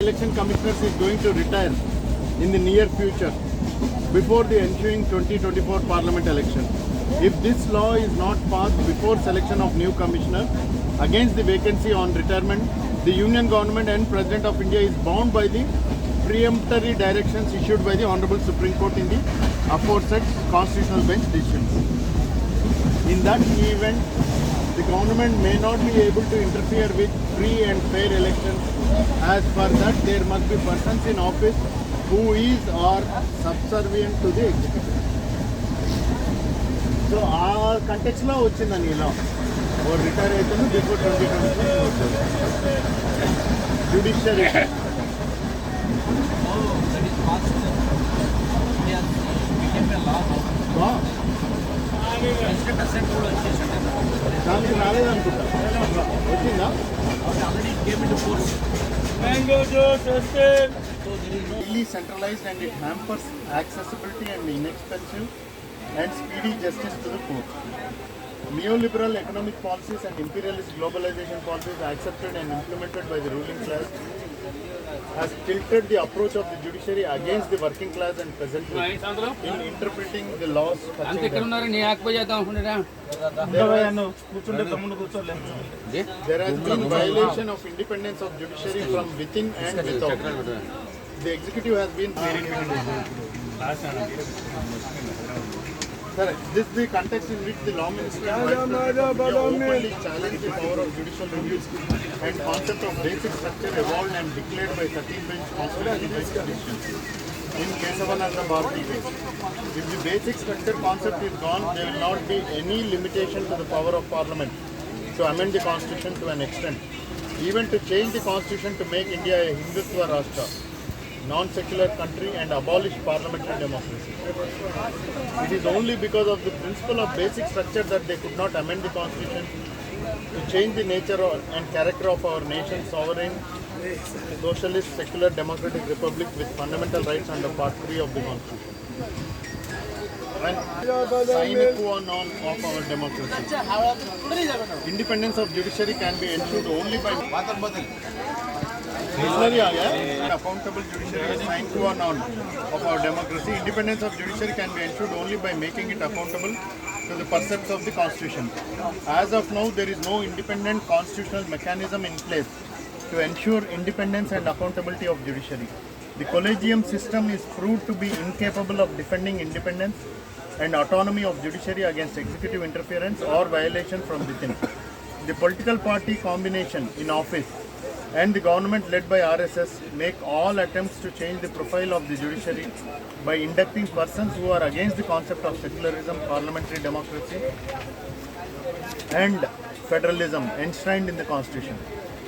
election commissioners is going to retire in the near future before the ensuing 2024 parliament election. If this law is not passed before selection of new commissioner against the vacancy on retirement, the Union Government and President of India is bound by the preemptory directions issued by the Honorable Supreme Court in the aforesaid constitutional bench decisions. In that event, the government may not be able to interfere with free and fair elections. As per that, there must be persons in office who is or subservient to the executive. So, our context law వచ్చిందని law or retire అయితేను before 2022 judiciary. దానికి రాలేదనుకుంటా వచ్చిందా highly centralized and it hampers accessibility and inexpensive and speedy justice to the court. Neoliberal economic policies and imperialist globalization policies accepted and implemented by the ruling class has tilted the approach of the judiciary against the working class and peasantry in interpreting the laws. There has been violation of independence of judiciary from within and without. The executive has been Sir, this is the context in which the law ministry openly challenged the power of judicial reviews and concept of basic structure evolved and declared by 13-bench constitutional bench decisions in Kesavananda Bharati case. If the basic structure concept is gone, there will not be any limitation to the power of parliament to amend the constitution to an extent. Even to change the constitution to make India a Hindutva Rashtra, non-secular country and abolish parliamentary democracy. It is only because of the principle of basic structure that they could not amend the constitution to change the nature and character of our nation's sovereign, socialist, secular, democratic republic with fundamental rights under Part 3 of the constitution. And sine qua non of our democracy. Independence of judiciary can be ensured only by accountable judiciary is sine qua non of our democracy. Independence of judiciary can be ensured only by making it accountable to the precepts of the constitution. As of now, there is no independent constitutional mechanism in place to ensure independence and accountability of judiciary. The collegium system is proved to be incapable of defending independence and autonomy of judiciary against executive interference or violation from within. The political party combination in office and the government led by RSS make all attempts to change the profile of the judiciary by inducting persons who are against the concept of secularism, parliamentary democracy and federalism enshrined in the constitution.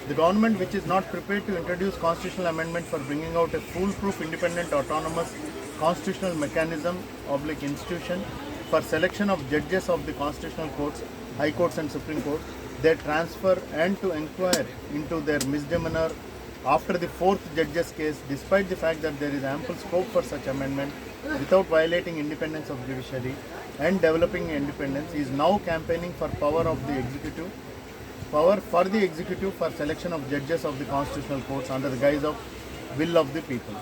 The government, which is not prepared to introduce constitutional amendment for bringing out a foolproof, independent, autonomous constitutional mechanism institution for selection of judges of the constitutional courts, high courts and supreme court, their transfer and to inquire into their misdemeanor after the fourth judge's case, despite the fact that there is ample scope for such amendment without violating independence of judiciary and developing independence, is now campaigning for power for the executive for selection of judges of the constitutional courts under the guise of will of the people.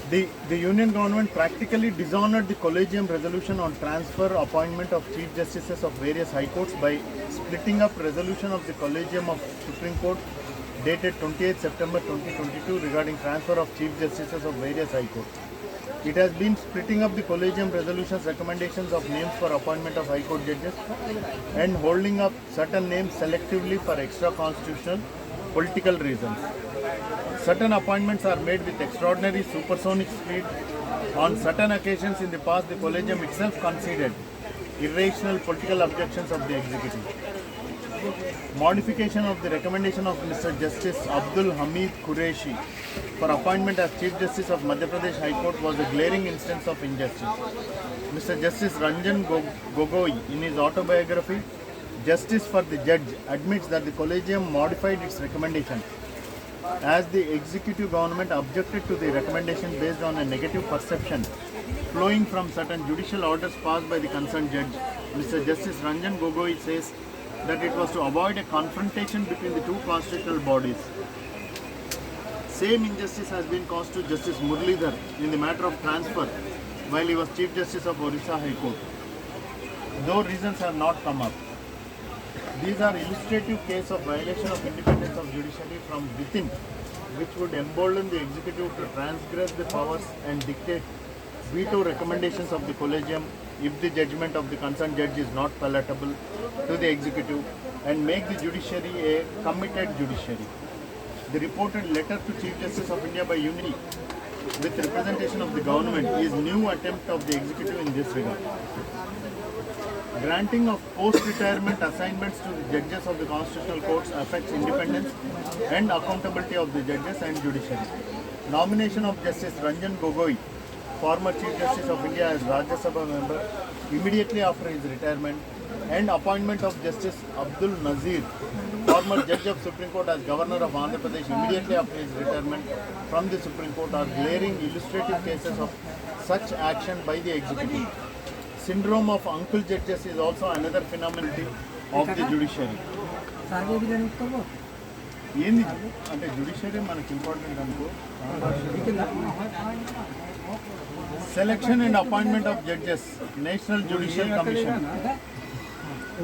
The Union Government practically dishonored the Collegium resolution on transfer appointment of Chief Justices of various High Courts by splitting up resolution of the Collegium of Supreme Court dated 28 September 2022 regarding transfer of Chief Justices of various High Courts. It has been splitting up the Collegium resolutions recommendations of names for appointment of High Court judges and holding up certain names selectively for extra-constitutional political reasons. Certain appointments are made with extraordinary supersonic speed. On certain occasions in the past, the Collegium itself conceded irrational political objections of the executive. Modification of the recommendation of Mr. Justice Abdul Hamid Qureshi for appointment as Chief Justice of Madhya Pradesh High Court was a glaring instance of injustice. Mr. Justice Ranjan Gogoi, in his autobiography, Justice for the Judge, admits that the Collegium modified its recommendation as the executive government objected to the recommendation based on a negative perception flowing from certain judicial orders passed by the concerned judge. Mr. Justice Ranjan Gogoi says that it was to avoid a confrontation between the two constitutional bodies. Same injustice has been caused to Justice Muralidhar in the matter of transfer while he was Chief Justice of Orissa High Court. Though reasons have not come up. These are illustrative case of violation of independence of judiciary from within, which would embolden the executive to transgress the powers and dictate veto recommendations of the collegium if the judgment of the concerned judge is not palatable to the executive and make the judiciary a committed judiciary. The reported letter to Chief Justice of India by Unity with representation of the government is new attempt of the executive in this regard. Granting of post-retirement assignments to the judges of the constitutional courts affects independence and accountability of the judges and judiciary. Nomination of Justice Ranjan Gogoi, former Chief Justice of India, as Rajya Sabha member immediately after his retirement, and appointment of Justice Abdul Nazir, former Judge of Supreme Court, as Governor of Andhra Pradesh immediately after his retirement from the Supreme Court are glaring illustrative cases of such action by the executive. Syndrome of uncle judges is also another phenomenon of the judiciary. ఏంది అంటే judiciary మనకి important అనుకో. Selection and appointment of judges, national judicial commission.